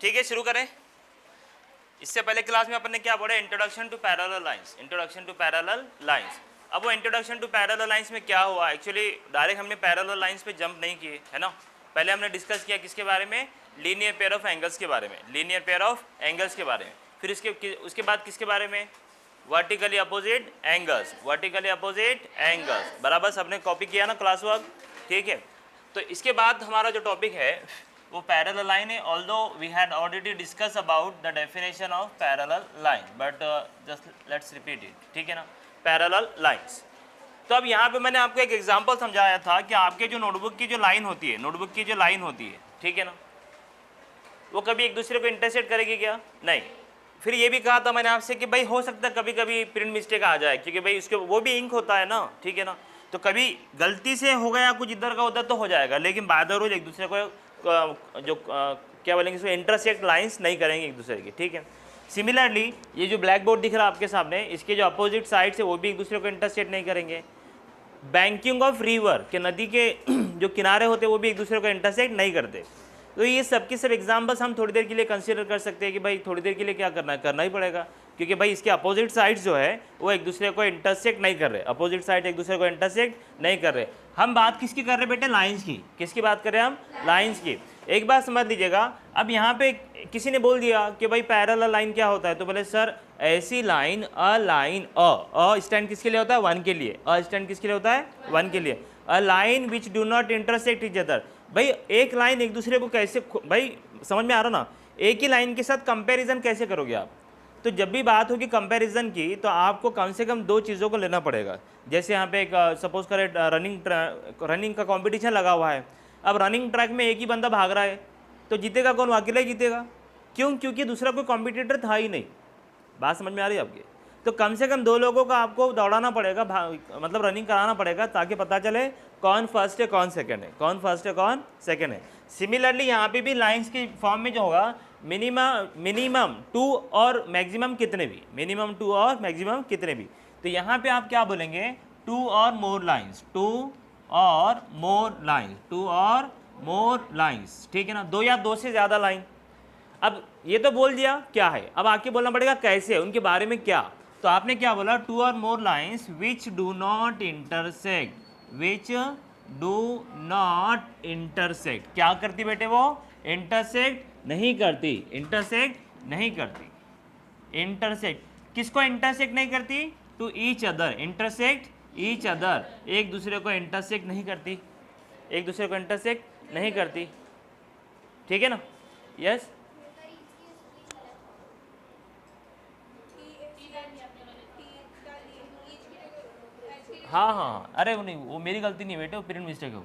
ठीक है, शुरू करें। इससे पहले क्लास में अपन ने क्या पढ़ा? Introduction to parallel lines, introduction to parallel lines. अब वो इंट्रोडक्शन टू पैरेलल लाइंस में क्या हुआ, एक्चुअली डायरेक्ट हमने पैरेलल लाइंस पे जंप नहीं किए, है ना। पहले हमने डिस्कस किया किसके बारे में? लीनियर पेयर ऑफ एंगल्स के बारे में, लीनियर पेयर ऑफ एंगल्स के बारे में। फिर उसके बाद किसके बारे में? Vertically opposite angles, vertically opposite angles. बराबर सबने कॉपी किया ना क्लास वर्क, ठीक है। तो इसके बाद हमारा जो टॉपिक है वो पैरेलल लाइन है। Although we had already discuss about the definition of parallel line, but just let's repeat it, ठीक है ना। Parallel lines. तो अब यहाँ पे मैंने आपको एक एग्जांपल समझाया था कि आपके जो नोटबुक की जो लाइन होती है, नोटबुक की जो लाइन होती है, ठीक है ना, वो कभी एक दूसरे को इंटरसेक्ट करेगी क्या? नहीं। फिर ये भी कहा था मैंने आपसे कि भाई हो सकता है कभी कभी प्रिंट मिस्टेक आ जाए, क्योंकि भाई उसके वो भी इंक होता है ना, ठीक है ना। तो कभी गलती से हो गया कुछ इधर का उधर तो हो जाएगा, लेकिन बाय द रूल एक दूसरे को क्या बोलेंगे इसको, इंटरसेक्ट लाइंस नहीं करेंगे एक दूसरे की, ठीक है। सिमिलरली ये जो ब्लैक बोर्ड दिख रहा है आपके सामने, इसके जो अपोजिट साइड से वो भी एक दूसरे को इंटरसेक्ट नहीं करेंगे। बैंकिंग ऑफ रिवर के, नदी के जो किनारे होते हैं वो भी एक दूसरे को इंटरसेक्ट नहीं करते। तो ये सब की सब एग्जाम्पल्स हम थोड़ी देर के लिए कंसीडर कर सकते हैं कि भाई थोड़ी देर के लिए क्या करना है, करना ही पड़ेगा, क्योंकि भाई इसके अपोजिट साइड्स जो है वो एक दूसरे को इंटरसेक्ट नहीं कर रहे, अपोजिट साइड एक दूसरे को इंटरसेक्ट नहीं कर रहे। हम बात किसकी कर रहे हैं बेटे? लाइंस की। किसकी बात कर रहे हैं हम? लाइंस की। एक बात समझ लीजिएगा, अब यहाँ पे किसी ने बोल दिया कि भाई पैरेलल लाइन क्या होता है, तो बोले सर ऐसी line, a line, a stand किसके लिए होता है? 1 के लिए। अ स्टैंड किसके लिए होता है? 1 के लिए। अ line which do not intersect each other. भाई एक लाइन एक दूसरे को कैसे, भाई समझ में आ रहा ना, एक ही लाइन के साथ कंपैरिजन कैसे करोगे आप? तो जब भी बात होगी कंपैरिजन की, तो आपको कम से कम 2 चीज़ों को लेना पड़ेगा। जैसे यहाँ पे एक सपोज करें रनिंग का कंपटीशन लगा हुआ है। अब रनिंग ट्रैक में एक ही बंदा भाग रहा है, तो जीतेगा कौन? अकेला ही जीतेगा। क्यों? क्योंकि दूसरा कोई कॉम्पिटिटर था ही नहीं। बात समझ में आ रही है आपकी? तो कम से कम 2 लोगों का आपको दौड़ाना पड़ेगा, मतलब रनिंग कराना पड़ेगा, ताकि पता चले कौन फर्स्ट है कौन सेकंड है, कौन फर्स्ट है कौन सेकंड है। सिमिलरली यहाँ पे भी लाइंस की फॉर्म में जो होगा, मिनिमम 2 और मैक्सिमम कितने भी, मिनिमम 2 और मैक्सिमम कितने भी। तो यहाँ पे आप क्या बोलेंगे? 2 or more lines, 2 or more lines, 2 or more lines, ठीक है ना। 2 या 2 से ज़्यादा लाइन। अब ये तो बोल दिया क्या है, अब आके बोलना पड़ेगा कैसे, उनके बारे में क्या। तो आपने क्या बोला? 2 or more lines which do not intersect, which do not intersect. क्या करती बेटे? वो इंटरसेक्ट नहीं करती, इंटरसेक्ट नहीं करती। इंटरसेक्ट किसको इंटरसेक्ट नहीं करती? To each other, intersect each other, एक दूसरे को इंटरसेक्ट नहीं करती, एक दूसरे को इंटरसेक्ट नहीं करती, ठीक है ना। यस हाँ हाँ, अरे वो नहीं, वो मेरी गलती नहीं बेटे, वो प्रिंट मिस्टेक है। वो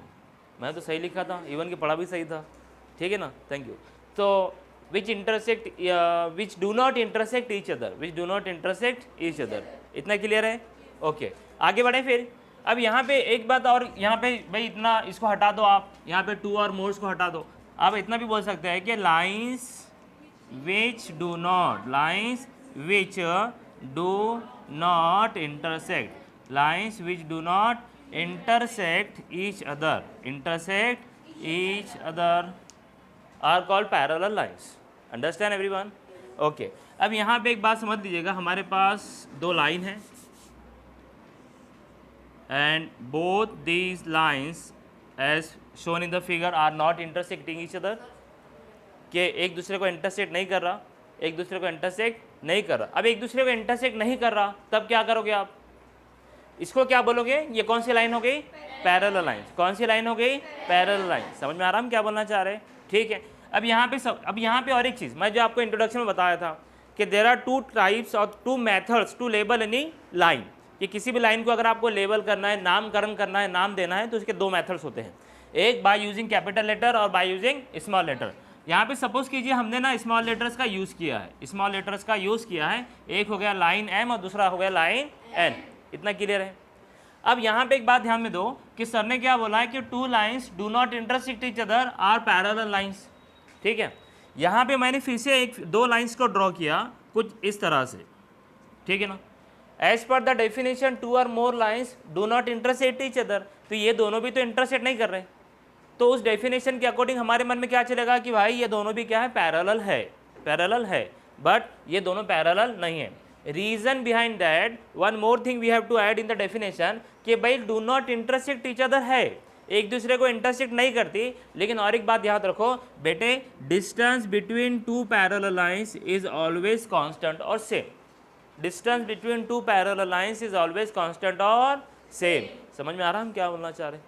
मैं तो सही लिखा था, इवन कि पढ़ा भी सही था, ठीक है ना। Thank you. तो which intersect, which do not intersect each other, which do not intersect each other. इतना क्लियर है? ओके, आगे बढ़े फिर। अब यहाँ पे एक बात और, यहाँ पे भाई इतना इसको हटा दो आप, यहाँ पे 2 और मोर्स को हटा दो। आप इतना भी बोल सकते हैं कि lines which do not, lines which do not intersect, lines which do not intersect each other, intersect each other are called parallel lines. Understand everyone? Okay. अब यहाँ पे एक बात समझ लीजिएगा, हमारे पास 2 लाइन है and both these lines as shown in the figure are not intersecting each other, कि एक दूसरे को इंटरसेक्ट नहीं कर रहा, एक दूसरे को इंटरसेक्ट नहीं कर रहा। अब एक दूसरे को इंटरसेक्ट नहीं कर रहा, तब क्या करोगे आप? इसको क्या बोलोगे? ये कौन सी लाइन हो गई? Parallel line. कौन सी लाइन हो गई? Parallel line. समझ में आ रहा हम क्या बोलना चाह रहे हैं? ठीक है। अब यहाँ पे और एक चीज़ मैं जो आपको इंट्रोडक्शन में बताया था कि देयर आर 2 टाइप्स और 2 methods to label any line, कि किसी भी लाइन को अगर आपको लेबल करना है, नामकरण करना है, नाम देना है, तो उसके 2 मेथड्स होते हैं। एक बाय यूजिंग कैपिटल लेटर और बाय यूजिंग स्मॉल लेटर। यहाँ पे सपोज कीजिए हमने ना स्मॉल लेटर्स का यूज़ किया है, स्मॉल लेटर्स का यूज़ किया है। एक हो गया लाइन M और दूसरा हो गया लाइन N। इतना क्लियर है? अब यहाँ पे एक बात ध्यान में दो कि सर ने क्या बोला है कि 2 lines do not intersect each other are parallel lines, ठीक है। यहाँ पे मैंने फिर से 2 लाइन्स को ड्रॉ किया कुछ इस तरह से, ठीक है ना। As per the definition 2 or more lines do not intersect each other, तो ये दोनों भी तो इंटरसेक्ट नहीं कर रहे, तो उस डेफिनेशन के अकॉर्डिंग हमारे मन में क्या चलेगा कि भाई ये दोनों भी क्या है, पैरेलल है, बट ये दोनों पैरेलल नहीं है। Reason behind that, one more thing we have to add in the definition कि भाई do not intersect each other है, एक दूसरे को इंटरसेक्ट नहीं करती। लेकिन और एक बात याद रखो बेटे, distance between two parallel lines is always constant और same. Distance between two parallel lines is always constant और सेम। समझ में आ रहा हम क्या बोलना चाह रहे हैं,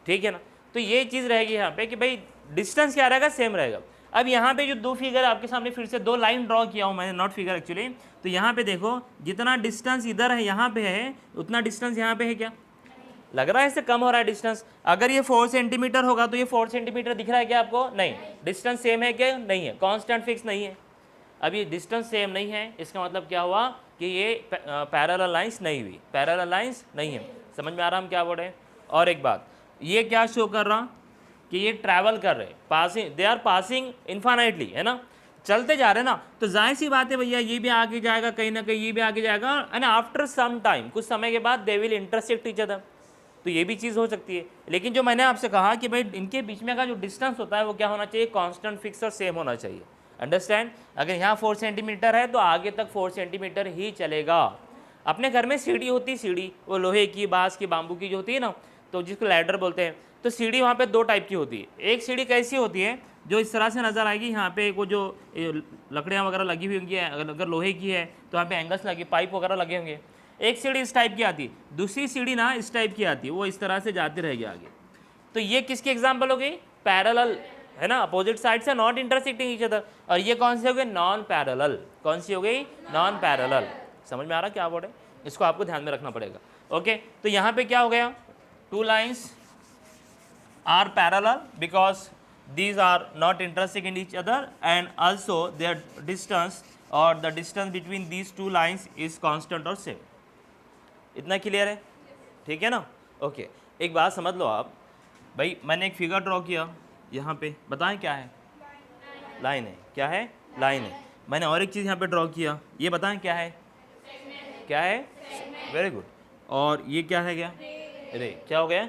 ठीक है ना। तो ये चीज़ रहेगी यहाँ पे कि भाई डिस्टेंस क्या रहेगा, सेम रहेगा। अब यहाँ पे जो दो फिगर आपके सामने फिर से दो लाइन ड्रॉ किया हूँ मैंने, नॉट फिगर एक्चुअली। तो यहाँ पे देखो जितना डिस्टेंस इधर है यहाँ पे है, उतना डिस्टेंस यहाँ पे है क्या, लग रहा है इससे कम हो रहा है डिस्टेंस। अगर ये 4 सेंटीमीटर होगा तो ये 4 सेंटीमीटर दिख रहा है क्या आपको, नहीं। डिस्टेंस सेम है क्या, नहीं है, कांस्टेंट फिक्स नहीं है। अब ये डिस्टेंस सेम नहीं है, इसका मतलब क्या हुआ कि ये पैरेलल लाइंस नहीं हुई, पैरेलल लाइंस नहीं है। समझ में आ रहा हम क्या बोल रहे हैं। और एक बात, ये क्या शो कर रहा कि ये ट्रैवल कर रहे, passing, they are passing infinitely, है ना, चलते जा रहे हैं ना। तो जाहिर सी बात है भैया, ये भी आगे जाएगा कहीं ना कहीं, ये भी आगे जाएगा, एंड आफ्टर सम टाइम, कुछ समय के बाद they will intersect each other. तो ये भी चीज़ हो सकती है। लेकिन जो मैंने आपसे कहा कि भाई इनके बीच में का जो डिस्टेंस होता है वो क्या होना चाहिए, कांस्टेंट फिक्स और सेम होना चाहिए। अंडरस्टैंड। अगर यहाँ 4 सेंटीमीटर है तो आगे तक 4 सेंटीमीटर ही चलेगा। अपने घर में सीढ़ी होती है, सीढ़ी वो लोहे की, बांस की, बाम्बू की जो होती है ना, तो जिसको लैडर बोलते हैं। तो सीढ़ी वहाँ पे 2 टाइप की होती है। एक सीढ़ी कैसी होती है जो इस तरह से नज़र आएगी, यहाँ पे वो जो लकड़ियाँ वगैरह लगी हुई होंगी, अगर लोहे की है तो यहाँ पे एंगल्स लगे, पाइप वगैरह लगे होंगे। एक सीढ़ी इस टाइप की आती है, दूसरी सीढ़ी ना इस टाइप की आती है, वो इस तरह से जाती रहेगी आगे। तो ये किसकी एग्जाम्पल हो गई, पैरेलल, है ना, अपोजिट साइड से नॉट इंटरसेक्टिंग ईच अदर। और ये कौन सी हो गई, नॉन पैरेलल। कौन सी हो गई, नॉन पैरेलल। समझ में आ रहा क्या बोल रहे, इसको आपको ध्यान में रखना पड़ेगा। ओके, तो यहाँ पे क्या हो गया, 2 lines are parallel because these are not intersect in each other and also their distance or the distance between these 2 lines is constant or same। इतना क्लियर है, ठीक है ना। ओके, एक बात समझ लो आप भाई, मैंने एक फिगर ड्रॉ किया यहाँ पे, बताएं क्या है, लाइन है, क्या है, लाइन है। मैंने और एक चीज़ यहाँ पे ड्रॉ किया, ये बताएं क्या है, क्या है, वेरी गुड। और ये क्या है, क्या रे, क्या हो गया,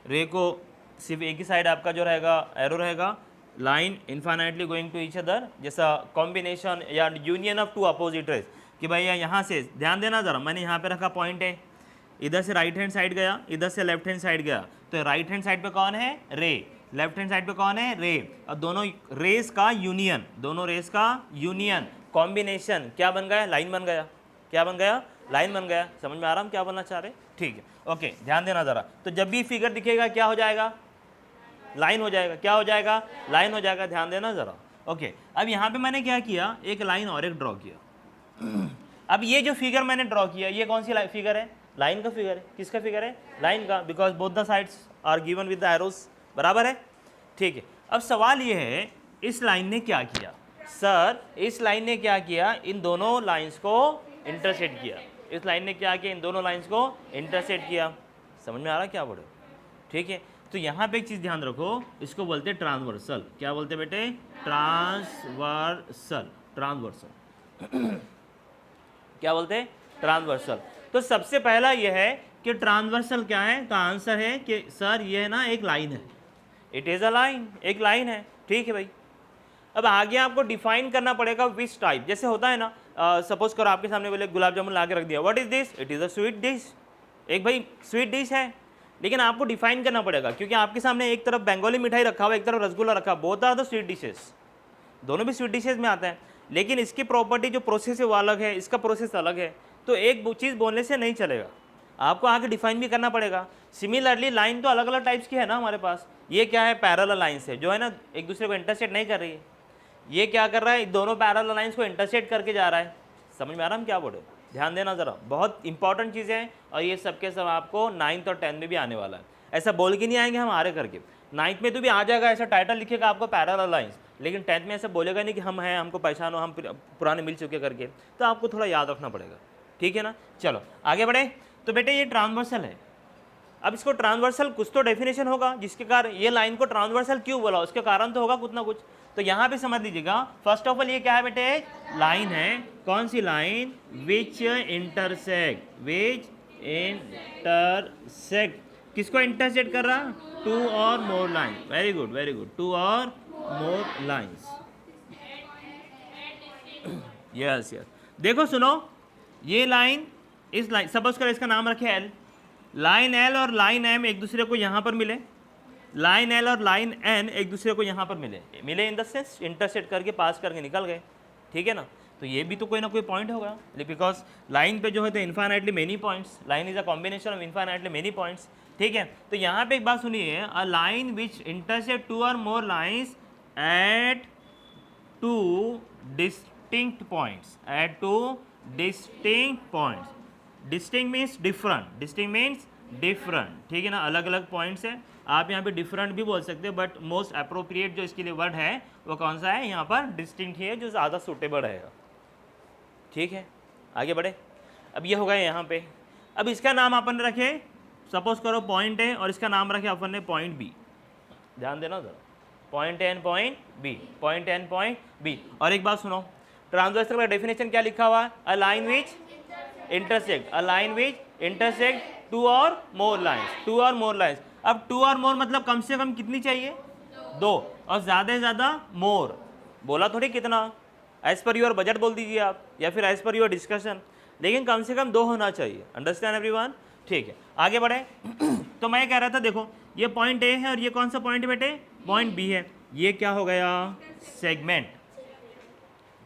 रे को सिर्फ एक ही साइड आपका जो रहेगा एरो रहेगा, line infinitely going to each other, जैसा कॉम्बिनेशन या यूनियन ऑफ 2 अपोजिट रेज। कि भाई यहाँ से ध्यान देना ज़रा, मैंने यहाँ पे रखा पॉइंट है, इधर से राइट हैंड साइड गया, इधर से लेफ्ट हैंड साइड गया। तो राइट हैंड साइड पे कौन है, रे, लेफ्ट हैंड साइड पे कौन है, रे। और दोनों रेस का यूनियन, दोनों रेस का यूनियन, कॉम्बिनेशन क्या बन गया, लाइन बन गया। क्या बन गया, लाइन बन गया। समझ में आ रहा हम क्या बोलना चाह रहे, ठीक है। ओके, ध्यान देना ज़रा। तो जब भी फिगर दिखेगा क्या हो जाएगा, लाइन हो जाएगा। क्या हो जाएगा, लाइन हो जाएगा। ध्यान देना ज़रा। ओके, अब यहाँ पे मैंने क्या किया, एक लाइन और एक ड्रॉ किया। अब ये जो फिगर मैंने ड्रॉ किया, ये कौन सी फिगर है, लाइन का फिगर है। किसका फिगर है, लाइन का, because both the sides are given with the arrows, बराबर है, ठीक है। अब सवाल ये है, इस लाइन ने क्या किया, सर इस लाइन ने क्या किया, इन दोनों लाइन्स को इंटरसेक्ट किया। इस लाइन ने क्या किया, इन दोनों लाइन्स को इंटरसेक्ट किया। समझ में आ रहा क्या बोले, ठीक है। तो यहाँ पे एक चीज़ ध्यान रखो, इसको बोलते हैं ट्रांसवर्सल। क्या बोलते हैं बेटे, ट्रांसवर्सल, ट्रांसवर्सल। क्या बोलते हैं, ट्रांसवर्सल। तो सबसे पहला ये है कि ट्रांसवर्सल क्या है, तो आंसर है कि सर ये है ना एक लाइन है, इट इज़ अ लाइन, एक लाइन है, ठीक है भाई। अब आगे आपको डिफाइन करना पड़ेगा विच टाइप, जैसे होता है ना, सपोज करो आपके सामने बोले गुलाब जामुन ला के रख दिया, what is this, it is a sweet dish. एक भाई स्वीट डिश है, लेकिन आपको डिफाइन करना पड़ेगा, क्योंकि आपके सामने एक तरफ बंगाली मिठाई रखा हुआ, एक तरफ रसगुल्ला रखा, both are the sweet dishes, दोनों भी स्वीट डिशेज में आते हैं। लेकिन इसकी प्रॉपर्टी जो प्रोसेस है वो अलग है, इसका प्रोसेस अलग है। तो एक चीज़ बोलने से नहीं चलेगा, आपको आगे डिफाइन भी करना पड़ेगा। सिमिलरली लाइन तो अलग अलग टाइप्स की है ना हमारे पास। ये क्या है, पैरेलल लाइन्स है, जो है ना एक दूसरे को इंटरसेक्ट नहीं कर रही है। ये क्या कर रहा है, दोनों पैरेलल लाइन्स को इंटरसेक्ट करके जा रहा है। समझ में आ रहा हम क्या बोल रहे हैं, ध्यान देना ज़रा, बहुत इंपॉर्टेंट चीज़ें हैं। और ये सबके सब आपको 9th और 10th में भी आने वाला है। ऐसा बोल के नहीं आएंगे हम आरे करके, 9th में तो भी आ जाएगा, ऐसा टाइटल लिखेगा आपको पैरेलल लाइन्स, लेकिन 10th में ऐसा बोलेगा नहीं कि हम हैं, हमको पहचानो, हम पुराने मिल चुके करके। तो आपको थोड़ा याद रखना पड़ेगा, ठीक है ना। चलो आगे बढ़े। तो बेटे ये ट्रांसवर्सल है। अब इसको ट्रांसवर्सल कुछ तो डेफिनेशन होगा, जिसके कारण ये लाइन को ट्रांसवर्सल क्यों बोला, उसके कारण तो होगा कुछ ना कुछ। तो यहाँ पे समझ लीजिएगा, फर्स्ट ऑफ ऑल ये क्या है बेटे, लाइन है। कौन सी line, which intersect, which intersect किसको इंटरसेक्ट कर रहा? Two or more line, very good very good, two or more lines, yes yes. देखो सुनो, ये लाइन, इस लाइन, सपोज करो इसका नाम रखे एल, लाइन एल और लाइन एम एक दूसरे को यहाँ पर मिले, लाइन एल और लाइन एन एक दूसरे को यहाँ पर मिले इन द सेंस इंटरसेक्ट करके पास करके निकल गए, ठीक है ना। तो ये भी तो कोई ना कोई पॉइंट होगा, बिकॉज लाइन पे जो है तो infinitely many points, line is a combination of infinitely many points, ठीक है। तो यहाँ पे एक बात सुनिए, a line which intersect two or more lines at two distinct points, at two distinct points, distinct means different, distinct means different, ठीक है ना, अलग अलग पॉइंट्स है। आप यहाँ पे डिफरेंट भी बोल सकते हो, बट मोस्ट अप्रोप्रिएट जो इसके लिए वर्ड है वो कौन सा है? यहाँ पर डिस्टिंक्ट ही है, जो ज़्यादा सूटेबल रहेगा, ठीक है। आगे बढ़े, अब ये हो गया यहाँ पे। अब इसका नाम अपन ने रखे, सपोज करो पॉइंट है और इसका नाम रखे अपन ने पॉइंट बी, ध्यान देना जरा, point A and point B, point A and point B. और एक बात सुनो, ट्रांसवर्सल का डेफिनेशन क्या लिखा हुआ है? A line which intersect, a line which intersect two or more lines, to or more lines. अब टू और मोर मतलब कम से कम कितनी चाहिए? दो, और ज़्यादा से ज़्यादा मोर, बोला थोड़ी कितना, एज पर योर बजट बोल दीजिए आप, या फिर एज पर योर डिस्कशन, लेकिन कम से कम दो होना चाहिए। Understand everyone? ठीक है, आगे बढ़े। तो मैं कह रहा था, देखो ये पॉइंट ए है और ये कौन सा पॉइंट बेटे? पॉइंट बी है। ये क्या हो गया? सेगमेंट।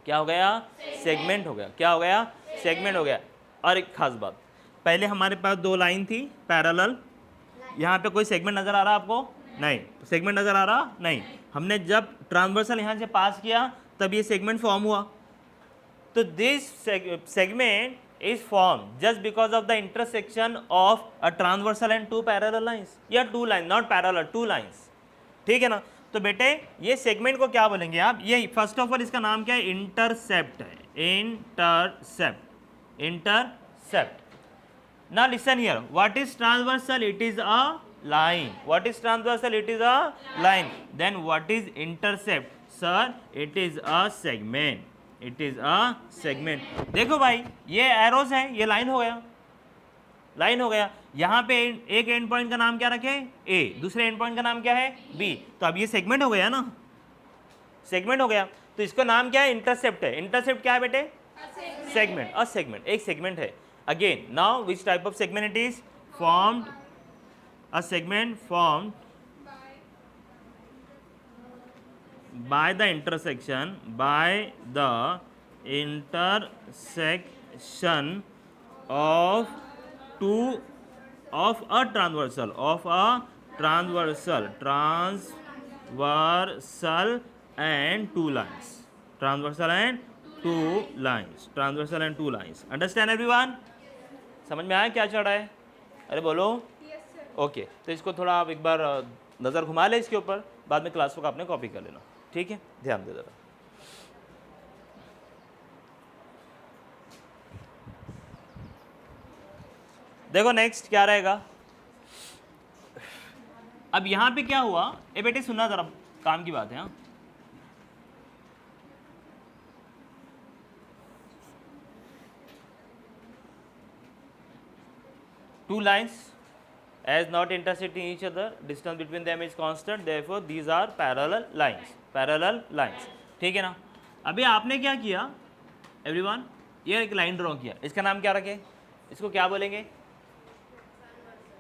क्या हो गया? सेगमेंट हो गया। क्या हो गया? सेगमेंट हो गया। और एक खास बात, पहले हमारे पास दो लाइन थी पैरेलल, यहाँ पे कोई सेगमेंट नज़र आ रहा आपको? नहीं, सेगमेंट नज़र आ रहा नहीं। हमने जब ट्रांसवर्सल यहाँ से पास किया तब ये सेगमेंट फॉर्म हुआ। तो this segment is formed just because of the intersection of a transversal and two parallel lines, या two lines, not parallel, two lines, ठीक है ना। तो बेटे ये सेगमेंट को क्या बोलेंगे आप? ये फर्स्ट ऑफ ऑल इसका नाम क्या है? इंटरसेप्ट है, intercept, intercept. Now listen here, what is transversal? It is a line. What is transversal? It is a line. Then what is intercept? Sir, it is a segment. It is a segment. देखो भाई, ये arrows है, ये line हो गया, line हो गया। यहाँ पे एक एंड पॉइंट का नाम क्या रखे? A, दूसरे एंड पॉइंट का नाम क्या है? B। तो अब ये सेगमेंट हो गया ना, सेगमेंट हो गया। तो इसका नाम क्या है? इंटरसेप्ट है। इंटरसेप्ट क्या है बेटे? सेगमेंट। अ सेगमेंट, एक सेगमेंट है। Again now which type of segment it is? Formed, a segment formed by the intersection of two of a transversal and two lines, transversal and two lines. Understand everyone? समझ में आया क्या चल रहा है? अरे बोलो। ओके, तो इसको थोड़ा आप एक बार नज़र घुमा ले इसके ऊपर, बाद में क्लास वर्क आपने कॉपी कर लेना, ठीक है? ध्यान दे जरा। देखो नेक्स्ट क्या रहेगा। अब यहाँ पे क्या हुआ? ए बेटे सुनना जरा, काम की बात है। हाँ, two lines as not intersecting each other, distance between them is constant, therefore these are parallel lines, parallel lines, ठीक है ना। अभी आपने क्या किया एवरीवन? ये एक लाइन ड्रॉ किया, इसका नाम क्या रखे? इसको क्या बोलेंगे?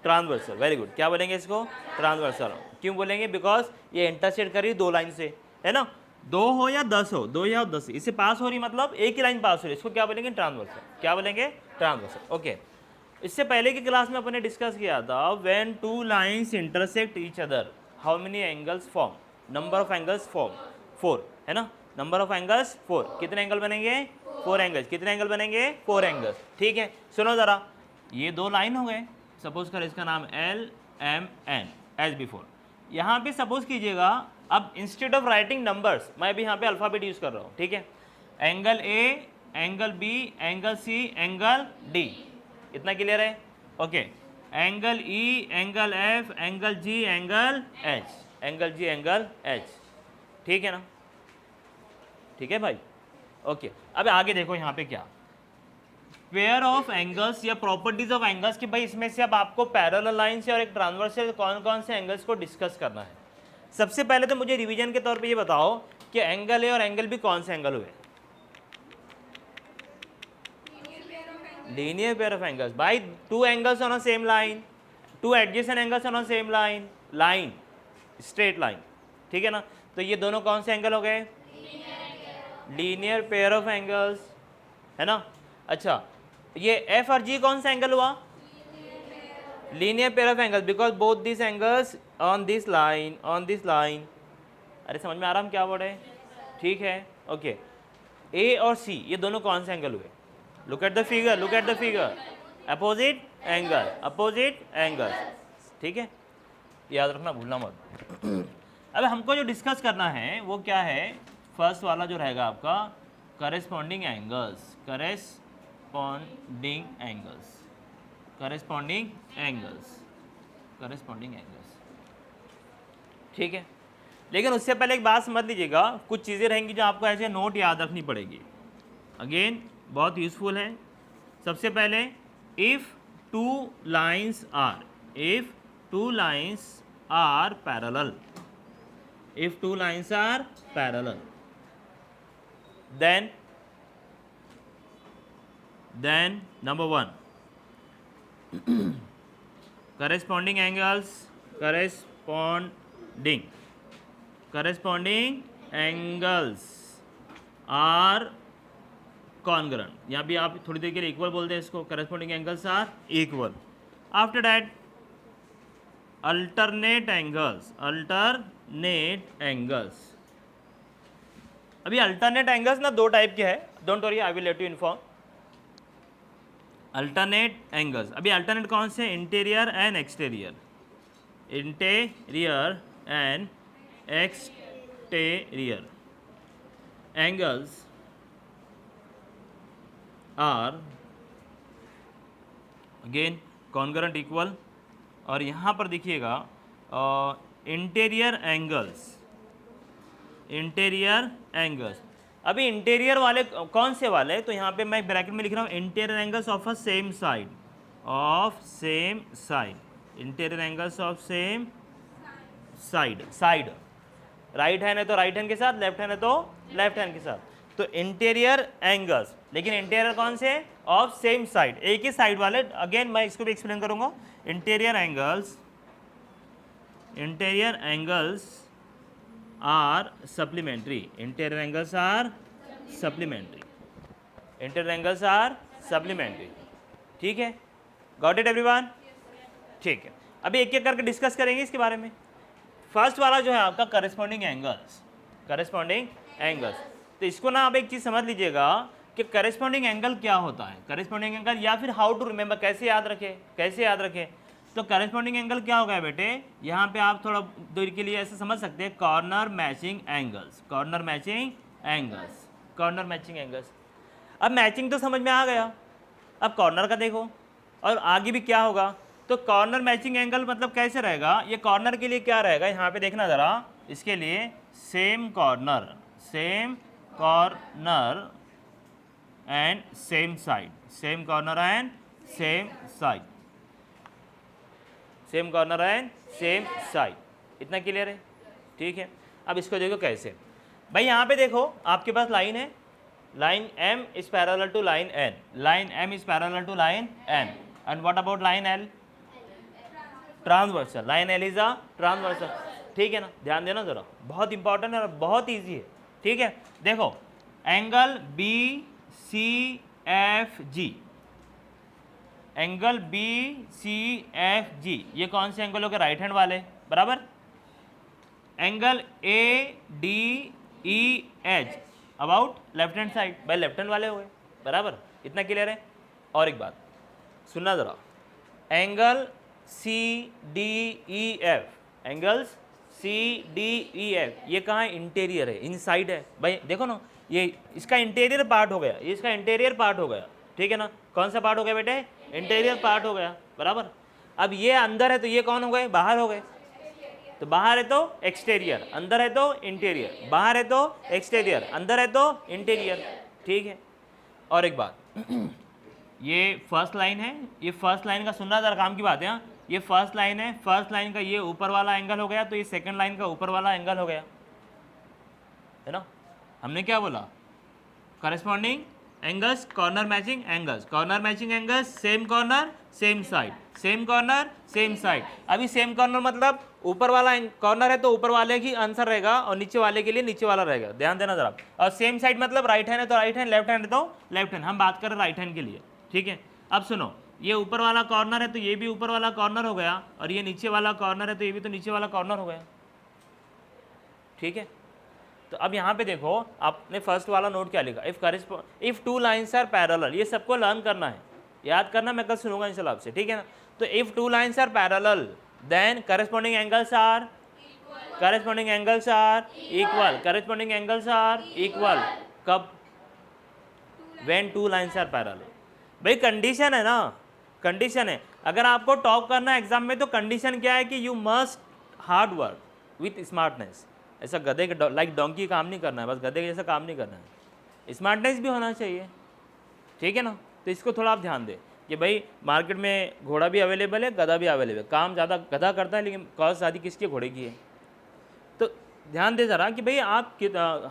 ट्रांसवर्सल। वेरी गुड, क्या बोलेंगे इसको? ट्रांसवर्सल। क्यों बोलेंगे? बिकॉज ये इंटरसेक्ट कर रही है दो लाइन से, है ना। दो हो या दस हो, दो या दस, इससे पास हो रही, मतलब एक ही लाइन पास हो रही, इसको क्या बोलेंगे? ट्रांसवर्सल। क्या बोलेंगे? ट्रांसवर्सल। ओके, इससे पहले की क्लास में अपन ने डिस्कस किया था, when two lines intersect each other how many angles form? Number of angles form 4, है ना। Number of angles 4। कितने एंगल बनेंगे? 4 एंगल्स। कितने एंगल बनेंगे? 4 एंगल्स, ठीक है। सुनो ज़रा, ये दो लाइन हो गए, सपोज कर इसका नाम LMN एज बिफोर। यहाँ पे सपोज कीजिएगा, अब इंस्टेड ऑफ राइटिंग नंबर्स मैं भी यहाँ पे अल्फ़ाबेट यूज़ कर रहा हूँ, ठीक है। Angle A, angle B, angle C, angle D, इतना क्लियर है? Okay, angle E, angle F, angle G, angle H, angle G, angle H, ठीक है ना। ठीक है भाई? ओके, अब आगे देखो यहाँ पे क्या, पेयर ऑफ एंगल्स या प्रॉपर्टीज ऑफ एंगल्स कि भाई इसमें से अब आपको पैरेलल लाइन से और एक ट्रांसवर्सल कौन कौन से एंगल्स को डिस्कस करना है। सबसे पहले तो मुझे रिवीजन के तौर पे ये बताओ कि एंगल ए और एंगल बी कौन से एंगल हुए? लीनियर पेयर ऑफ एंगल्स भाई, two angles on a same line, two adjacent angles on a same line, line straight line, ठीक है ना। तो ये दोनों कौन से एंगल हो गए? लीनियर पेयर ऑफ एंगल्स, है ना। अच्छा, ये एफ और जी कौन सा एंगल हुआ? Linear pair of angles because both this angles on this line, on this line. अरे समझ में आ रहा हम क्या बोल रहे हैं? ठीक है, ओके। ए और सी ये दोनों कौन से एंगल हुए? Look at the figure, look at the figure, opposite angle, opposite angle, ठीक है, याद रखना, भूलना मत। अब हमको जो डिस्कस करना है वो क्या है? फर्स्ट वाला जो रहेगा आपका corresponding angles, corresponding angles, corresponding angles, corresponding angles, ठीक है। लेकिन उससे पहले एक बात समझ लीजिएगा, कुछ चीज़ें रहेंगी जो आपको ऐसे नोट याद रखनी पड़ेगी, अगेन बहुत यूजफुल है। सबसे पहले if two lines are, if two lines are parallel, if two lines are parallel, then number one, corresponding angles, corresponding angles are congruent, यहाँ भी आप थोड़ी देर के लिए इक्वल बोलते हैं इसको, corresponding angles are equal. After that alternate angles, alternate angles, अभी alternate angles ना दो टाइप के हैं, don't worry I will let you inform. alternate angles, अभी alternate कौन से? Interior and exterior, interior and exterior angles are again congruent, equal. और यहाँ पर देखिएगा इंटीरियर एंगल्स, इंटीरियर एंगल्स, अभी इंटीरियर वाले कौन से वाले? तो यहाँ पे मैं ब्रैकेट में लिख रहा हूँ interior angles of a same side, of same side, interior angles of same side, side right hand है तो राइट हैंड के साथ, लेफ्ट हैंड है तो लेफ्ट हैंड के साथ, तो इंटीरियर एंगल्स, लेकिन इंटीरियर कौन से? ऑफ सेम साइड, एक ही साइड वाले। अगेन मैं इसको भी एक्सप्लेन करूंगा। Interior angles, interior angles are supplementary, interior angles are supplementary, interior angles are supplementary, ठीक है। Got it everyone? ठीक है, अभी एक एक करके डिस्कस करेंगे इसके बारे में। फर्स्ट वाला जो है आपका करस्पॉन्डिंग एंगल्स, करस्पॉन्डिंग एंगल्स, तो इसको ना आप एक चीज़ समझ लीजिएगा कि करस्पॉन्डिंग एंगल क्या होता है, करस्पॉन्डिंग एंगल, या फिर हाउ टू रिमेंबर, कैसे याद रखें, कैसे याद रखें। तो करस्पॉन्डिंग एंगल क्या होगा बेटे? यहाँ पे आप थोड़ा दूर के लिए ऐसे समझ सकते हैं, corner matching angles, corner matching angles, corner matching angles. अब मैचिंग तो समझ में आ गया, अब कॉर्नर का देखो और आगे भी क्या होगा। तो कॉर्नर मैचिंग एंगल मतलब कैसे रहेगा? ये कॉर्नर के लिए क्या रहेगा, यहाँ पे देखना ज़रा, इसके लिए same corner, same corner and same side, same corner and same side, same corner and same side, इतना क्लियर है? ठीक है। अब इसको देखो कैसे भाई, यहाँ पे देखो आपके पास लाइन है, line M is parallel to line N, line M is parallel to line N, and what about line L? Transversal, line L is a transversal, ठीक है ना। ध्यान देना जरा, बहुत इंपॉर्टेंट है और बहुत ईजी है, ठीक है। देखो एंगल BCFG, एंगल BCFG ये कौन से एंगल हो गए? राइट हैंड वाले, बराबर। Angle ADEH about left hand side, भाई लेफ्ट हैंड वाले हो गए, बराबर, इतना क्लियर है। और एक बात सुनना जरा, एंगल CDEF, एंगल्स CDEF ये कहाँ है? इंटीरियर है, इनसाइड है भाई, देखो ना, ये इसका इंटीरियर पार्ट हो गया, ये इसका इंटीरियर पार्ट हो गया, ठीक है ना। कौन सा पार्ट हो गया बेटे? इंटीरियर पार्ट हो गया, बराबर। अब ये अंदर है तो ये कौन हो गए? बाहर हो गए, तो बाहर है तो एक्सटीरियर, अंदर है तो इंटीरियर, बाहर है तो एक्सटीरियर, अंदर है तो इंटीरियर, ठीक है। और एक बात ये फर्स्ट लाइन है, ये फर्स्ट लाइन का सुन रहा जरा काम की बात है, हाँ ये फर्स्ट लाइन है, फर्स्ट लाइन का ये ऊपर वाला एंगल हो गया, तो ये सेकंड लाइन का ऊपर वाला एंगल हो गया, है ना। हमने क्या बोला, corresponding angles, corner matching angles, corner matching angles, same corner same side, same corner same side. अभी सेम कॉर्नर मतलब ऊपर वाला कॉर्नर है तो ऊपर वाले की आंसर रहेगा और नीचे वाले के लिए नीचे वाला रहेगा, ध्यान देना जरा। और सेम साइड मतलब राइट हैंड है तो राइट हैंड, लेफ्ट हैंड है तो लेफ्ट हैंड, हम बात कर रहे राइट हैंड के लिए, ठीक है। अब सुनो, ये ऊपर वाला कॉर्नर है तो ये भी ऊपर वाला कॉर्नर हो गया, और ये नीचे वाला कॉर्नर है तो ये भी तो नीचे वाला कॉर्नर हो गया, ठीक है। तो अब यहाँ पे देखो, आपने फर्स्ट वाला नोट क्या लिखा, if two lines are parallel, ये सबको लर्न करना है, याद करना, मैं कल सुनूंगा इंशाल्लाह आपसे, ठीक है ना। तो if two lines are parallel then corresponding angles are equal, corresponding angles are equal, कब, when two lines are parallel. भाई कंडीशन है ना, कंडीशन है, अगर आपको टॉप करना है एग्जाम में तो कंडीशन क्या है कि you must hard work with smartness. ऐसा गधे के लाइक डोंकी काम नहीं करना है, बस गधे के जैसा काम नहीं करना है, स्मार्टनेस भी होना चाहिए, ठीक है ना। तो इसको थोड़ा आप ध्यान दें कि भाई मार्केट में घोड़ा भी अवेलेबल है, गधा भी अवेलेबल है, काम ज़्यादा गधा करता है लेकिन कॉस्ट ज़्यादा किसके, घोड़े की है। तो ध्यान दे ज़रा कि भाई आप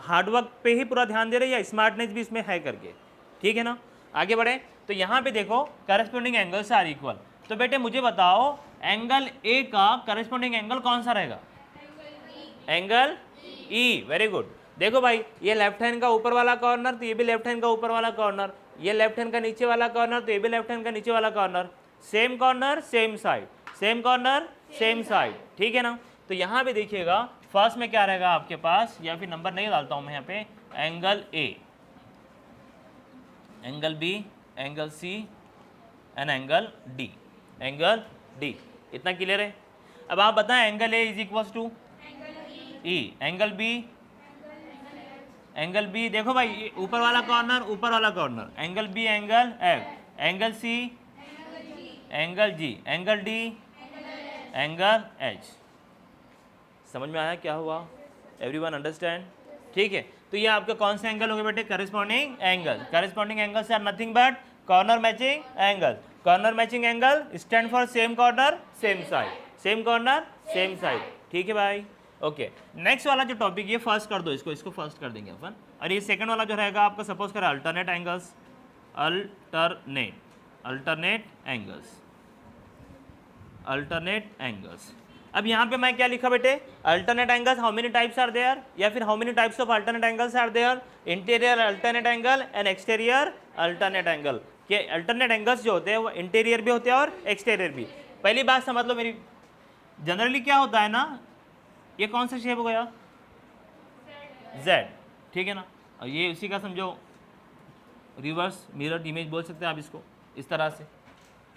हार्डवर्क पे ही पूरा ध्यान दे रहे हैं या स्मार्टनेस भी इसमें है करके, ठीक है ना। आगे बढ़े तो यहाँ पे देखो करस्पॉन्डिंग एंगल्स आर इक्वल, तो बेटे मुझे बताओ एंगल ए का करस्पॉन्डिंग एंगल कौन सा रहेगा, एंगल ई, वेरी गुड। देखो भाई ये लेफ्ट हैंड का ऊपर वाला कॉर्नर तो ये भी लेफ्ट हैंड का ऊपर वाला कॉर्नर, ये लेफ्ट हैंड का नीचे वाला कॉर्नर तो ये भी लेफ्ट हैंड का नीचे वाला corner, same corner same side, same corner same side, ठीक है ना। तो यहाँ पे देखिएगा फर्स्ट में क्या रहेगा आपके पास, या फिर नंबर नहीं डालता हूँ मैं यहाँ पे, angle A, angle B, angle C and angle D, angle D, इतना क्लियर है। अब आप बताएं angle A is equal to E, angle B, angle B देखो भाई ऊपर वाला कॉर्नर ऊपर वाला corner, angle B angle F, angle C angle G, angle D angle H. समझ में आया क्या हुआ, एवरीवन अंडरस्टैंड, ठीक है। तो ये आपके कौन से एंगल हो गए बेटे, corresponding angle, corresponding angles are nothing but corner matching angle, corner matching angle stand for same corner same side, same corner same side, ठीक है भाई। ओके नेक्स्ट वाला जो टॉपिक, ये फर्स्ट कर दो, इसको फर्स्ट कर देंगे अपन, और ये सेकंड वाला जो रहेगा आपका सपोज करें alternate angles, alternate angles, alternate angles. अब यहाँ पे मैं क्या लिखा बेटे, alternate angles how many types are there, या फिर how many types of alternate angles are there, interior alternate angle and exterior alternate angle. कि अल्टरनेट एंगल्स जो होते हैं वो इंटीरियर भी होते हैं और एक्सटीरियर भी। पहली बात समझ लो मेरी, जनरली क्या होता है ना, ये कौन सा शेप हो गया, जेड, ठीक है ना, और ये उसी का समझो रिवर्स मिरर इमेज बोल सकते हैं आप इसको, इस तरह से,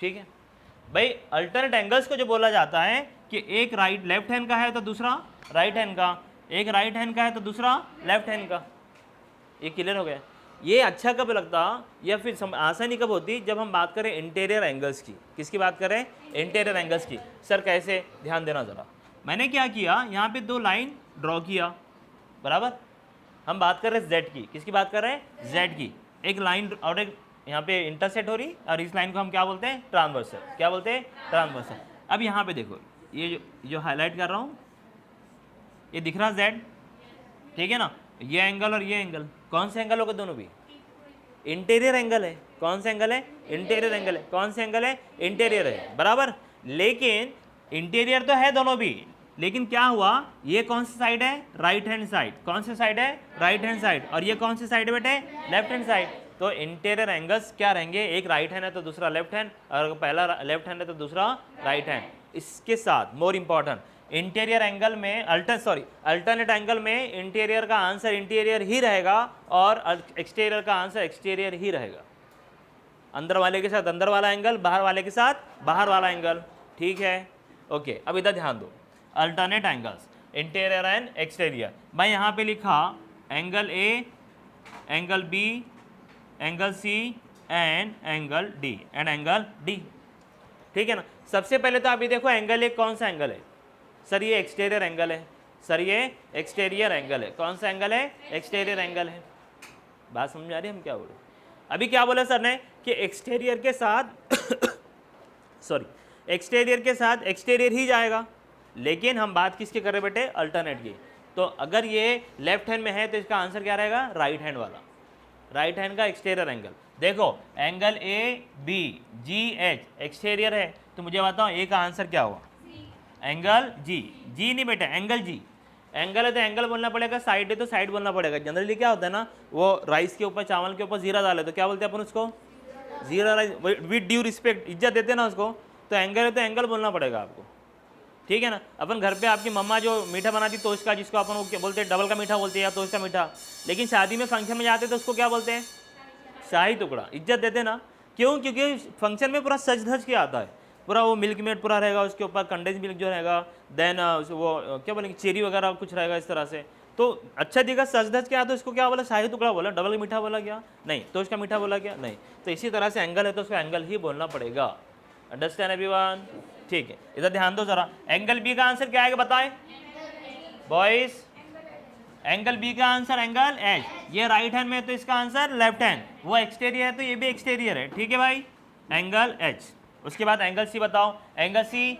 ठीक है भाई। अल्टरनेट एंगल्स को जो बोला जाता है कि एक राइट लेफ्ट हैंड का है तो दूसरा राइट हैंड का, एक राइट हैंड का है तो दूसरा लेफ्ट हैंड का, ये क्लियर हो गया। ये अच्छा कब लगता या फिर आसानी कब होती, जब हम बात करें इंटीरियर एंगल्स की। किसकी बात करें, इंटीरियर एंगल्स की। सर कैसे, ध्यान देना ज़रा, मैंने क्या किया, यहाँ पे दो लाइन ड्रॉ किया, बराबर, हम बात कर रहे हैं जेड की, किसकी बात कर रहे हैं, जेड की, एक लाइन और एक यहाँ पे इंटरसेक्ट हो रही, और इस लाइन को हम क्या बोलते हैं, ट्रांसवर्सल, क्या बोलते हैं, ट्रांसवर्सल। अब यहाँ पे देखो ये जो हाईलाइट कर रहा हूँ, ये दिख रहा जेड, ठीक है ना, ये एंगल और ये एंगल, कौन से एंगल होगा, दोनों भी इंटीरियर एंगल है। कौन सा एंगल है, इंटीरियर एंगल है। कौन सा एंगल है, इंटीरियर है, बराबर। लेकिन इंटीरियर तो है दोनों भी, लेकिन क्या हुआ, ये कौन सी साइड है, राइट हैंड साइड, कौन सी साइड है, राइट हैंड साइड, और ये कौन सी साइड है बेटे, लेफ्ट हैंड साइड। तो इंटीरियर एंगल्स क्या रहेंगे, एक राइट हैंड है तो दूसरा लेफ्ट हैंड, और पहला लेफ्ट हैंड है तो दूसरा राइट हैंड। इसके साथ मोर इंपॉर्टेंट, इंटीरियर एंगल में अल्टरनेट एंगल में इंटीरियर का आंसर इंटीरियर ही रहेगा और एक्सटीरियर का आंसर एक्सटीरियर ही रहेगा। अंदर वाले के साथ अंदर वाला एंगल, बाहर वाले के साथ बाहर वाला एंगल, ठीक है। ओके अब इधर ध्यान दो, alternate angles interior and exterior. मैं यहाँ पे लिखा angle A, angle B, angle C and angle D and angle D, ठीक है ना। सबसे पहले तो आप ये देखो एंगल ए कौन सा एंगल है, सर ये एक्सटीरियर एंगल है, सर ये एक्सटीरियर एंगल है। कौन सा एंगल है, एक्सटीरियर एंगल है। बात समझ आ रही है हम क्या बोले, अभी क्या बोला सर ने, कि एक्सटीरियर के साथ सॉरी एक्सटीरियर के साथ एक्सटीरियर ही जाएगा, लेकिन हम बात किसकी कर रहे बेटे, अल्टरनेट की। तो अगर ये लेफ्ट हैंड में है तो इसका आंसर क्या रहेगा, राइट हैंड वाला, राइट हैंड का एक्सटीरियर एंगल। देखो angle A B G H exterior है, तो मुझे बताओ ए का आंसर क्या हुआ, एंगल जी। जी नहीं बेटा, एंगल जी। एंगल है तो एंगल बोलना पड़ेगा, साइड है तो साइड बोलना पड़ेगा। जनरली क्या होता है ना, वो राइस के ऊपर चावल के ऊपर जीरा डाले तो क्या बोलते हैं अपन उसको, जीरा राइस, विद ड्यू रिस्पेक्ट, इज्जत देते हैं ना उसको। तो एंगल है तो एंगल बोलना पड़ेगा आपको, ठीक है ना। अपन घर पे आपकी मम्मा जो मीठा बनाती तोश का, जिसको अपन वो क्या बोलते हैं, डबल का मीठा बोलते हैं या तोश का मीठा, लेकिन शादी में फंक्शन में जाते तो उसको क्या बोलते हैं, शाही टुकड़ा, इज्जत देते ना। क्यों, क्योंकि फंक्शन में पूरा सज धज के आता है, पूरा वो मिल्क मेड पूरा रहेगा, उसके ऊपर कंडेंस मिल्क जो रहेगा, देन वो क्या बोलेंगे, चेरी वगैरह कुछ रहेगा इस तरह से। तो अच्छा दिखा सज धज के आता, इसको क्या बोला, शाही टुकड़ा बोला, डबल का मीठा बोला क्या, नहीं। तो उसका मीठा बोला क्या, नहीं। तो इसी तरह से एंगल है तो उसको एंगल ही बोलना पड़ेगा। अंडरस्टैंड एवरीवन, ठीक है। इधर ध्यान दो जरा, एंगल बी का आंसर क्या आएगा बताए बॉयज, एंगल बी का आंसर एंगल एच। ये राइट हैंड में है तो इसका आंसर लेफ्ट हैंड, वो एक्सटीरियर है तो ये भी एक्सटीरियर है, ठीक है भाई, एंगल एच। उसके बाद एंगल सी बताओ, angle C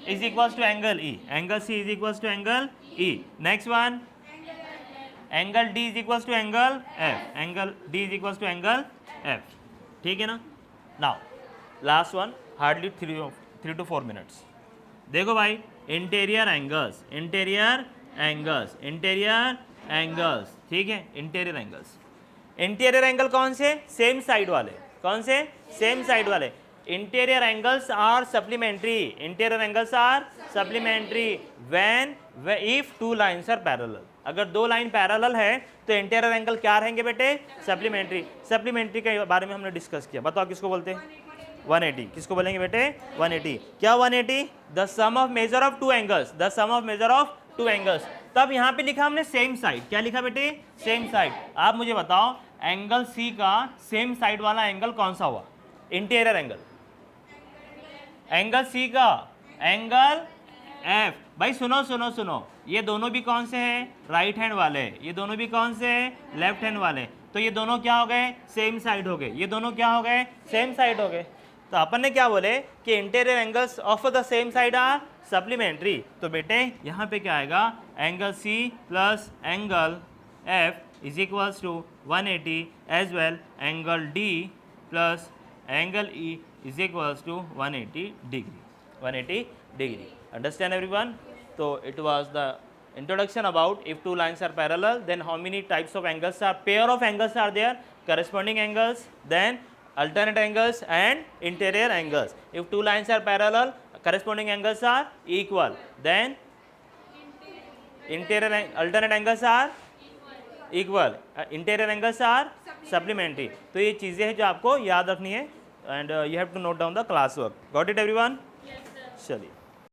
is equals to angle E, angle C is equals to angle E. Next one, angle D is equals to angle F, angle D is equals to angle F, ठीक है ना। Now last one, hardly 3 to 4 minutes. देखो भाई, interior angles, interior angles, interior angles, ठीक है, interior angles. Interior angle कौन से, same side वाले, कौन से, सेम साइड वाले। Interior angles are supplementary, interior angles are supplementary when if two lines are parallel. अगर दो लाइन पैरेलल है तो इंटीरियर एंगल क्या रहेंगे बेटे, सप्लीमेंट्री। सप्लीमेंट्री के बारे में हमने डिस्कस किया, बताओ किसको बोलते हैं, 180। किसको बोलेंगे बेटे, 180। क्या 180, the sum of measure of two angles, the sum of measure of two angles. तब यहाँ पे लिखा हमने सेम साइड, क्या लिखा बेटे, सेम साइड। आप मुझे बताओ एंगल सी का सेम साइड वाला एंगल कौन सा हुआ, इंटीरियर एंगल। एंगल सी का एंगल एफ। भाई सुनो सुनो सुनो, ये दोनों भी कौन से हैं, राइट हैंड वाले, ये दोनों भी कौन से हैं, लेफ्ट हैंड वाले। तो ये दोनों क्या हो गए, सेम साइड हो गए, ये दोनों क्या हो गए, सेम साइड हो गए। तो अपन ने क्या बोले कि interior angles of the same side are supplementary. तो बेटे यहाँ पे क्या आएगा, angle C plus angle F is equals to 180 as well angle D plus angle E is equals to 180 degree, 180 degree. Understand everyone? So it was the introduction about if two lines are parallel, then how many types of angles are, pair of angles are there, corresponding angles, then alternate angles and interior angles. If two lines are parallel, corresponding angles are equal, then interior alternate angles are equal, interior angles are supplementary. तो ये चीज़ें हैं जो आपको याद रखनी है, and you have to note down the classwork. Got it everyone? Yes sir. चलिए।